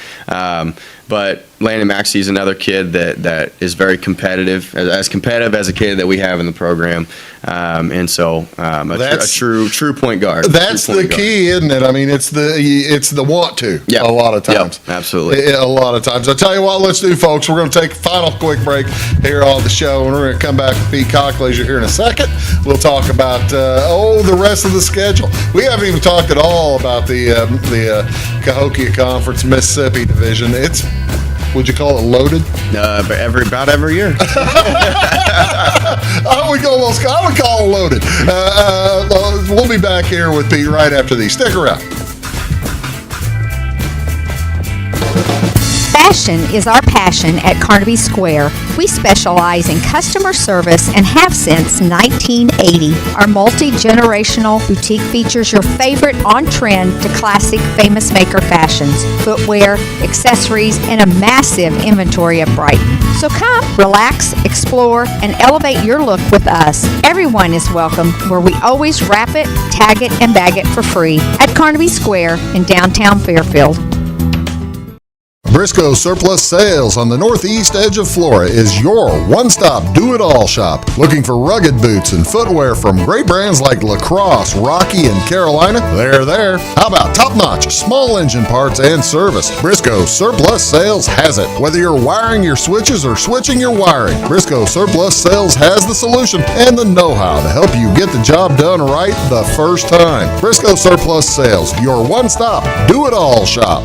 But Landon Maxey is another kid that is very competitive, as competitive as a kid that we have in the program, and so a true point guard. That's the key, isn't it? It's the want to. A lot of times. Absolutely. A lot of times. I'll tell you what. Let's do, folks. We're going to take a final quick break here on the show, and we're going to come back with Pete Colclasure here in a second. We'll talk about the rest of the schedule. We haven't even talked at all about the Cahokia Conference Mississippi Division. It's, would you call it loaded? About every year. I would call it loaded. We'll be back here with Pete right after these. Stick around. Fashion is our passion at Carnaby Square. We specialize in customer service and have since 1980. Our multi-generational boutique features your favorite on-trend to classic famous maker fashions, footwear, accessories, and a massive inventory of Brighton. So come, relax, explore, and elevate your look with us. Everyone is welcome, where we always wrap it, tag it, and bag it for free at Carnaby Square in downtown Fairfield. Briscoe Surplus Sales on the northeast edge of Flora is your one-stop do-it-all shop. Looking for rugged boots and footwear from great brands like Lacrosse, Rocky, and Carolina? They're there. How about top-notch small engine parts and service? Briscoe Surplus Sales has it. Whether you're wiring your switches or switching your wiring, Briscoe Surplus Sales has the solution and the know-how to help you get the job done right the first time. Briscoe Surplus Sales, your one-stop do-it-all shop.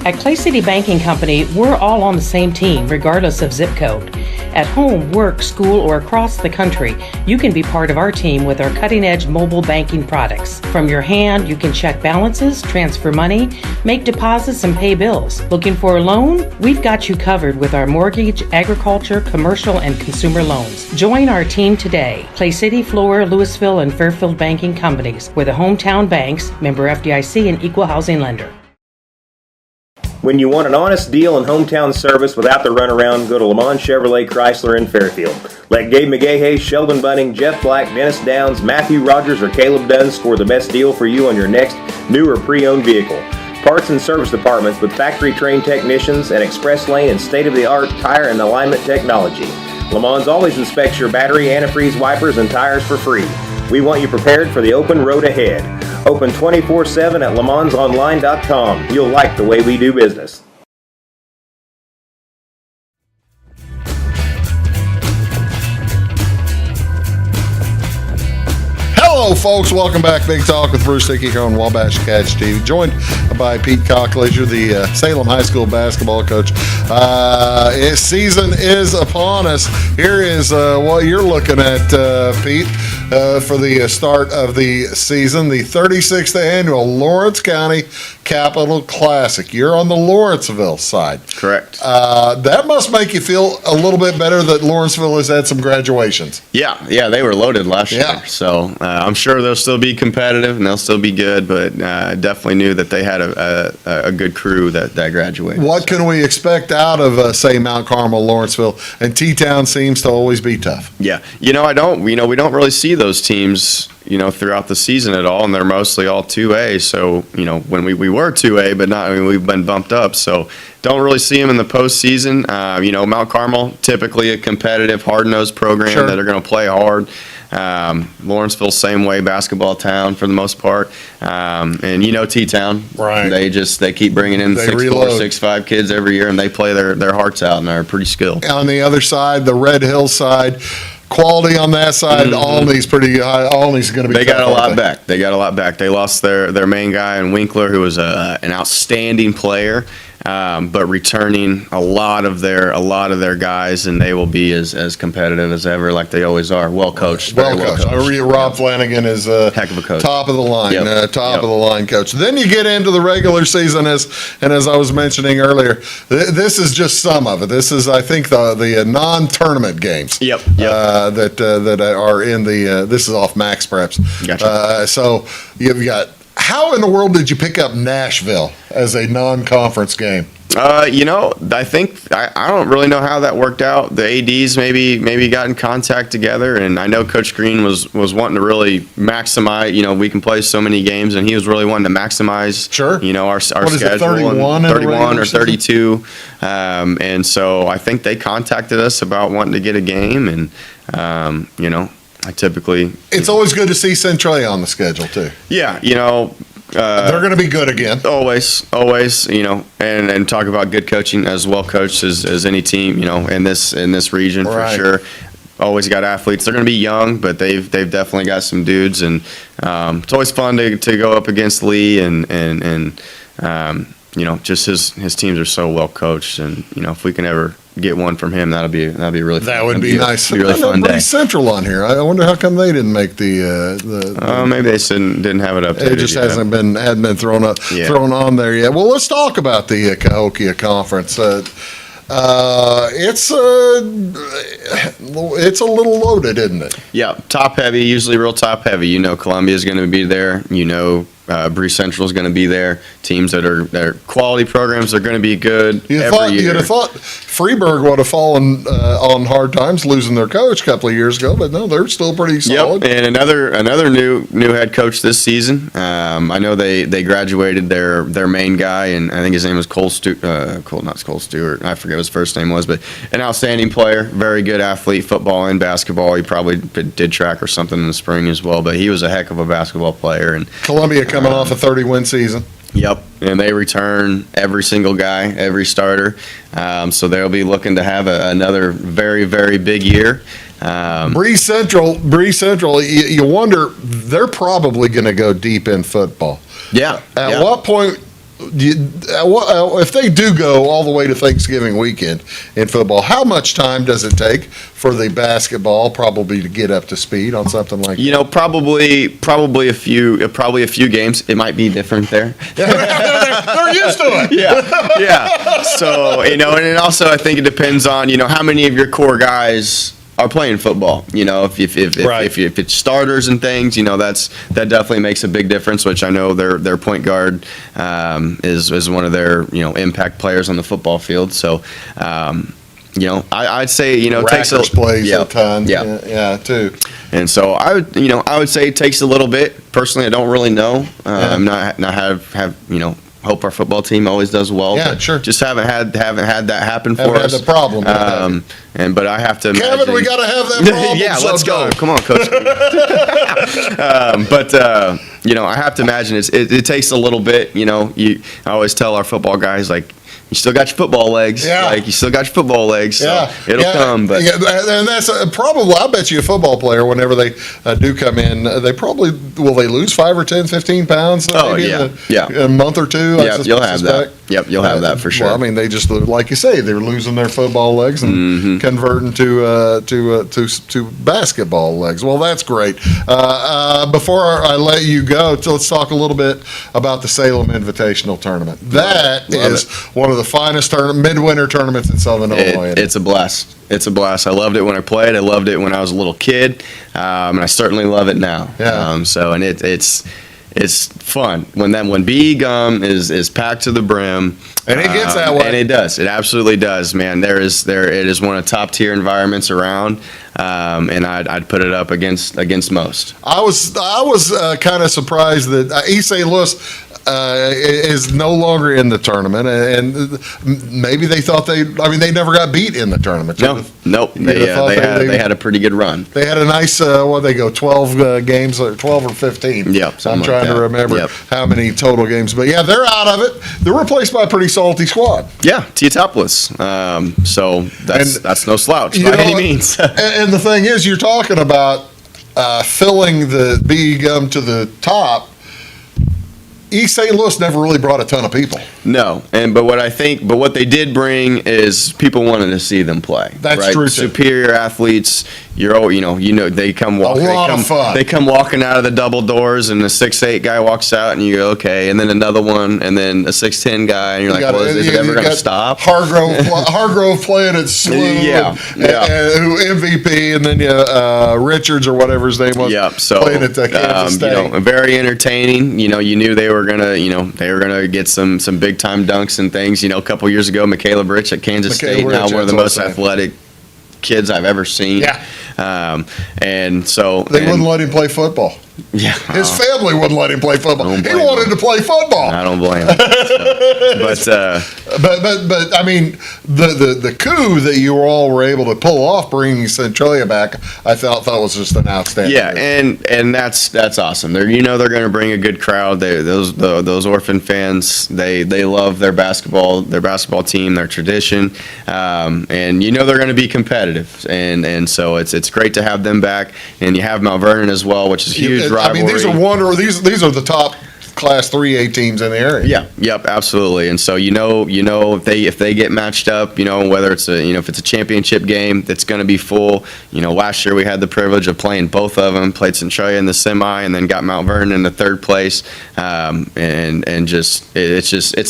At Clay City Banking Company, we're all on the same team, regardless of zip code. At home, work, school, or across the country, you can be part of our team with our cutting-edge mobile banking products. From your hand, you can check balances, transfer money, make deposits, and pay bills. Looking for a loan? We've got you covered with our mortgage, agriculture, commercial, and consumer loans. Join our team today. Clay City, Flora, Louisville, and Fairfield Banking Companies. We're the hometown banks, member FDIC, and equal housing lender. When you want an honest deal and hometown service without the runaround, go to Lamont Chevrolet Chrysler in Fairfield. Let Gabe McGahey, Sheldon Bunning, Jeff Black, Dennis Downs, Matthew Rogers, or Caleb Dunn score the best deal for you on your next new or pre-owned vehicle. Parts and service departments with factory-trained technicians and express lane and state-of-the-art tire and alignment technology. Lamont always inspects your battery, antifreeze, wipers, and tires for free. We want you prepared for the open road ahead. Open 24/7 at LeMansOnline.com. You'll like the way we do business. Hello Hello, folks. Welcome back. Big Talk with Bruce Dickey here on Wabash Catch TV. Joined by Pete Colclasure, the Salem High School basketball coach. His season is upon us. Here is what you're looking at, Pete, for the start of the season, the 36th annual Lawrence County Capital Classic. You're on the Lawrenceville side. Correct. That must make you feel a little bit better that Lawrenceville has had some graduations. Yeah, they were loaded last year. So I'm sure they'll still be competitive and they'll still be good, but definitely knew that they had a good crew that graduated. What can we expect out of, say, Mount Carmel, Lawrenceville, and T-Town seems to always be tough? Yeah, we don't really see those teams, throughout the season at all, and they're mostly all 2A. So, when we were 2A, but not, we've been bumped up. So, don't really see them in the postseason. Mount Carmel, typically a competitive, hard-nosed program that are going to play hard. Lawrenceville, same way, basketball town for the most part. And T-Town, right? They keep bringing in 6'4", 6'5" kids every year, and they play their hearts out and are pretty skilled. On the other side, the Red Hill side, quality on that side, Olney's pretty high. Olney's going to be. They got a lot back. They lost their main guy in Winkler, who was an outstanding player. But returning a lot of their guys, and they will be as competitive as ever, like they always are. Well coached. Well coached. Rob Flanagan is a heck of a coach. Top of the line, of the line coach. Then you get into the regular season, as I was mentioning earlier, this is just some of it. This is, I think, the non-tournament games. That are in the. This is off Max Preps. Gotcha. So you've got. How in the world did you pick up Nashville as a non-conference game? I think I don't really know how that worked out. The ADs maybe got in contact together, and I know Coach Green was wanting to really maximize. We can play so many games, and he was really wanting to maximize. Our schedule. 31 or 32, and so I think they contacted us about wanting to get a game, and I typically. It's always good to see Centralia on the schedule too. Yeah, they're going to be good again. Always, and talk about good coaching, as well coached as any team, in this region for sure. Always got athletes. They're going to be young, but they've definitely got some dudes, and it's always fun to go up against Lee and just his teams are so well coached, and if we can ever get one from him, that'd be really fun. That would be nice. Be a really fun day. Central on here. I wonder how come they didn't make the maybe they didn't have it up there. It just hadn't been thrown on there yet. Well, let's talk about the Cahokia Conference. It's a little loaded, isn't it? Yeah, top heavy. Usually real top heavy. Columbia's going to be there. Bree Central is going to be there. Teams that are quality programs are going to be good every year. You'd have thought Freeburg would have fallen on hard times losing their coach a couple of years ago, but no, they're still pretty solid. Yep, and another new head coach this season. I know they graduated their main guy, and I think his name was Cole Stewart. Not Cole Stewart. I forget what his first name was, but an outstanding player, very good athlete, football and basketball. He probably did track or something in the spring as well, but he was a heck of a basketball player. And Columbia coming off a 30-win season. Yep, and they return every single guy, every starter. So they'll be looking to have another very, very big year. Bree Central, you wonder, they're probably going to go deep in football. Yeah. At what point, if they do go all the way to Thanksgiving weekend in football, how much time does it take for the basketball probably to get up to speed on something like that? Probably a few games. It might be different there. They're used to it. Yeah. So, and also I think it depends on, how many of your core guys are playing football. If it's starters and things, that definitely makes a big difference. Which I know their point guard is one of their impact players on the football field. So I'd say it takes plays a ton. Yeah, too. And so I would say it takes a little bit. Personally, I don't really know. I'm not have hope our football team always does well. Yeah, sure. Just haven't had that happen for us. Had the problem. But I have to imagine. Kevin, we got to have that problem. Yeah, let's go. Come on, coach. I have to imagine it takes a little bit. I always tell our football guys, like, you still got your football legs. Yeah. Like, you still got your football legs. So it'll come. But and that's probably, I bet you a football player, whenever they do come in, they probably, will they lose 5 or 10, 15 pounds? Maybe in a month or two? Yeah, you'll have that. Yep, you'll have that for sure. Well, I mean, they just, like you say, they're losing their football legs and converting to basketball legs. Well, that's great. Before I let you go, let's talk a little bit about the Salem Invitational Tournament. That is one of the finest midwinter tournaments in Southern Illinois. It's a blast. It's a blast. I loved it when I played. I loved it when I was a little kid, and I certainly love it now. Yeah. It's fun when BE Gum is packed to the brim, and it gets that way. And it does. It absolutely does, man. It is one of the top tier environments around, and I'd put it up against most. I was kind of surprised that East St. Louis is no longer in the tournament, and maybe they thought they never got beat in the tournament. Nope. They had a pretty good run. They had a nice, they go 12 games, or 12 or 15. Yep. I'm trying to remember how many total games. But yeah, they're out of it. They're replaced by a pretty salty squad. Yeah, Teotopolis. So that's no slouch by any means. And the thing is, you're talking about filling the BE Gum to the top. East St. Louis never really brought a ton of people. No, but what they did bring is people wanted to see them play. That's true. Superior athletes. They come walking. Fun. They come walking out of the double doors, and the 6'8" guy walks out, and you go, okay, and then another one, and then a 6'10" guy, and you're like, well, is it ever going to stop? Hargrove playing at SLU. Who MVP, and then Richards or whatever his name was. Playing at Kansas State. Very entertaining. You knew they were gonna get some big time dunks and things. A couple years ago, Michaela Rich at Kansas State, now one of the most athletic kids I've ever seen. Yeah. And so they wouldn't let him play football. Yeah. His family wouldn't let him play football. He wanted to play football. I don't blame him. But I mean, the coup that you all were able to pull off, bringing Centralia back, I thought was just an outstanding. Yeah, and that's awesome. They're they're going to bring a good crowd. Those Orphan fans, they love their basketball team, their tradition, and they're going to be competitive. And so it's great to have them back. And you have Mount Vernon as well, which is huge. Rivalry. I mean, these are the top Class 3A teams in the area. Yeah, yep, absolutely. And so if they get matched up, whether it's if it's a championship game that's going to be full. Last year we had the privilege of playing both of them. Played Centralia in the semi, and then got Mount Vernon in the third place. It's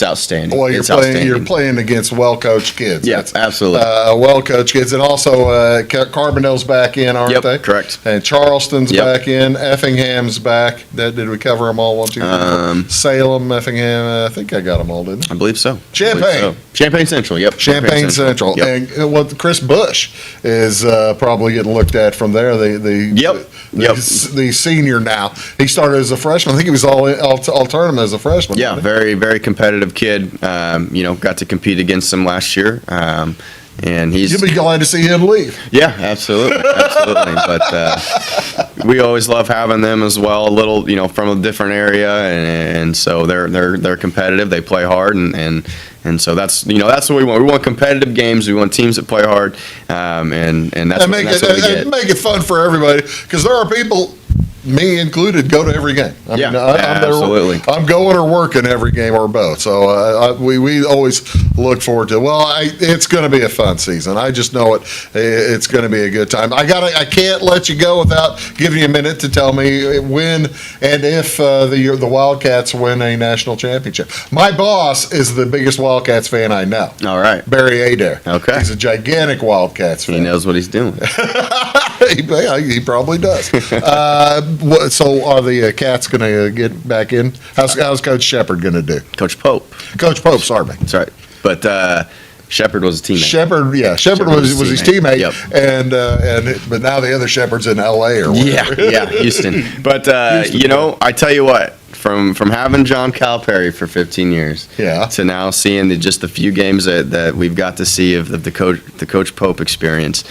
outstanding. Well, you're playing against well-coached kids. Yeah, absolutely. Well-coached kids, and also Carbondale's back in, aren't they? Correct. And Charleston's back in. Effingham's back. Did we cover them all? 1, 2, 3. Salem, Effingham, I think I got them all, didn't I? I believe so. Champaign Central, yep. Champaign Central. Yep. And Chris Bush is probably getting looked at from there. The senior now. He started as a freshman. I think he was all tournament as a freshman. Yeah, very, very competitive kid. Got to compete against him last year. And you'll be glad to see him leave. Yeah, absolutely. But we always love having them as well. A little, from a different area, and so they're competitive. They play hard, and so that's what we want. We want competitive games. We want teams that play hard, and that's what we get. Make it fun for everybody, because there are people, me included, go to every game. Absolutely. I'm going or working every game or both. So we always look forward to. It's going to be a fun season. I just know it's going to be a good time. I can't let you go without giving you a minute to tell me when and if the Wildcats win a national championship. My boss is the biggest Wildcats fan I know. All right, Barry Adair. Okay, he's a gigantic Wildcats fan. He knows what he's doing. He probably does. So are the Cats going to get back in? How's Coach Shepard going to do? Coach Pope, sorry. That's right. But Shepard was a teammate. Shepard was his teammate. Yep. But now the other Shepard's in L.A. or whatever. Yeah, Houston. But I tell you what, from having John Calipari for 15 years, to now seeing just the few games that we've got to see of the Coach Pope experience.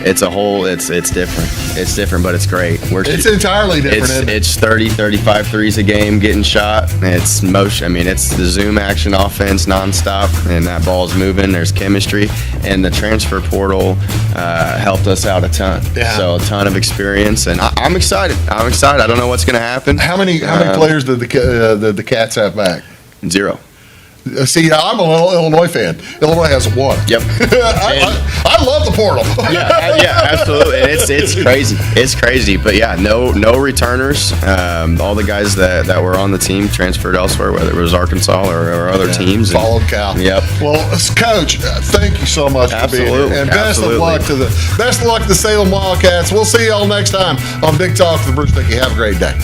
It's different. It's different, but it's great. It's entirely different, isn't it? It's 30, 35 threes a game getting shot. It's motion. I mean, it's the zoom action offense nonstop, and that ball's moving. There's chemistry, and the transfer portal helped us out a ton. Yeah. So a ton of experience, and I'm excited. I don't know what's going to happen. How many players did the Cats have back? 0. See, I'm a little Illinois fan. Illinois has 1. Yep. I love the portal. yeah, absolutely. And it's crazy. It's crazy. But yeah, no returners. All the guys that were on the team transferred elsewhere, whether it was Arkansas or other teams. Followed Cal. Yep. Well, Coach, thank you so much for being here. And best of luck to the Salem Wildcats. We'll see y'all next time on Big Talk with Bruce Dickey. Have a great day.